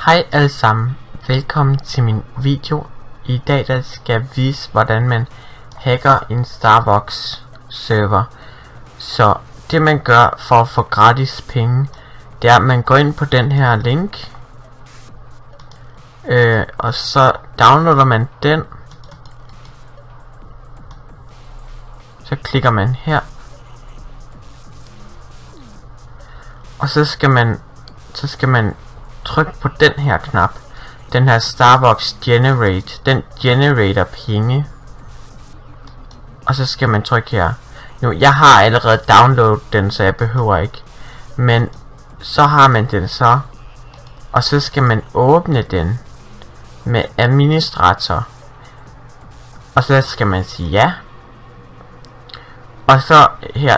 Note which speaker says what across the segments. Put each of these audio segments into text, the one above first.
Speaker 1: Hej alle sammen, velkommen til min video. I dag der skal jeg vise hvordan man hacker en Starbucks server. Så det man gør for at få gratis penge, det er at man går ind på den her link, og så downloader man den. Så klikker man her, og så skal man trykke på den her knap, den her Starbucks Generate. Den generater penge, og så skal man trykke her. Nu, jeg har allerede downloadet den, så jeg behøver ikke, men så har man den så, og så skal man åbne den med administrator, og så skal man sige ja, og så her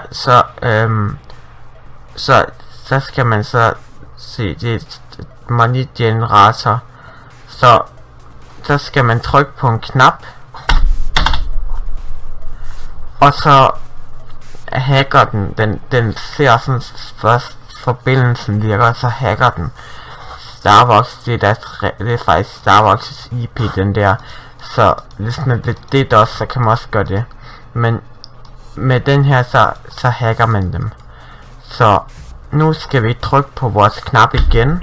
Speaker 1: så skal man så se det money generator, så skal man trykke på en knap, og så hacker den ser sådan først forbindelsen virker, så hacker den Starbucks. Det er faktisk Starbucks IP den der, så hvis man vil det også, så kan man også gøre det, men med den her så hacker man dem. Så nu skal vi trykke på vores knap igen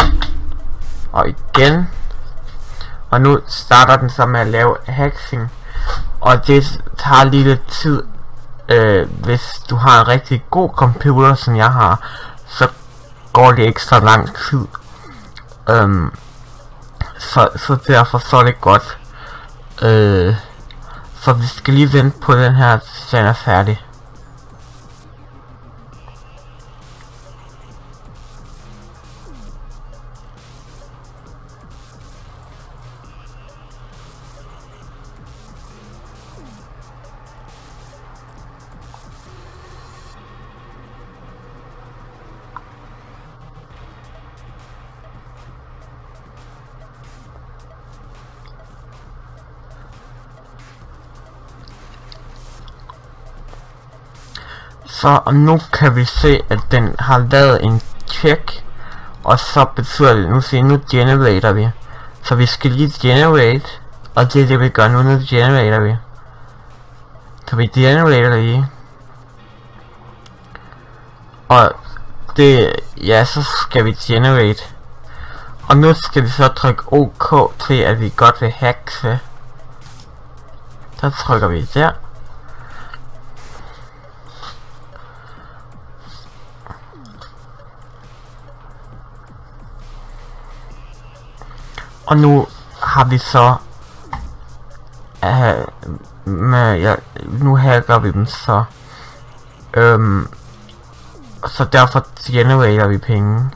Speaker 1: og igen, og nu starter den så med at lave hacking, og det tager lige lidt tid. Hvis du har en rigtig god computer som jeg har, så går det ikke så lang tid, så derfor så er det godt. Så vi skal lige vente på den her, den er færdig. Så nu kan vi se at den har lavet en check, og så betyder det nu generater vi. Så vi skal lige generate, og det er det vi gør nu generater vi. Så vi generater lige, og det, ja, så skal vi generate, og nu skal vi så trykke OK til at vi godt vil hacke. Så trykker vi der. Og nu har vi så nu hacker vi dem så, så derfor generater vi penge.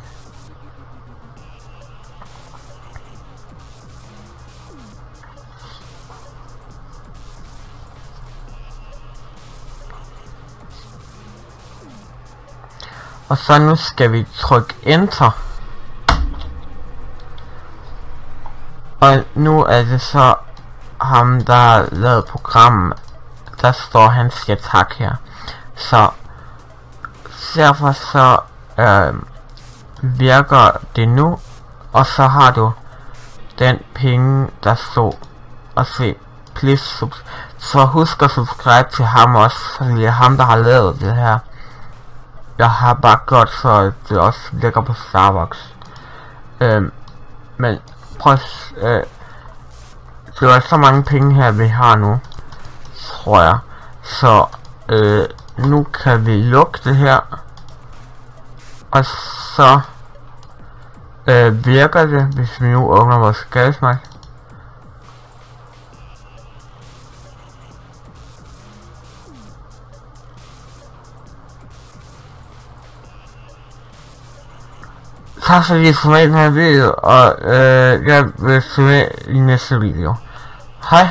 Speaker 1: Og så nu skal vi trykke enter. Og nu er det så ham der har lavet programmet, der står han siger tak her. Så derfor så virker det nu, og så har du den penge der stod, og se please så husk at subscribe til ham også, for det er ham der har lavet det her. Jeg har bare gjort så det også ligger på Starbucks, men prøv det var så mange penge her vi har nu, tror jeg. Så nu kan vi lukke det her, og så virker det, hvis vi nu åbner vores skadesmærk. Tak fordi I så med i den her video, og jeg vil se med i næste video. Hej!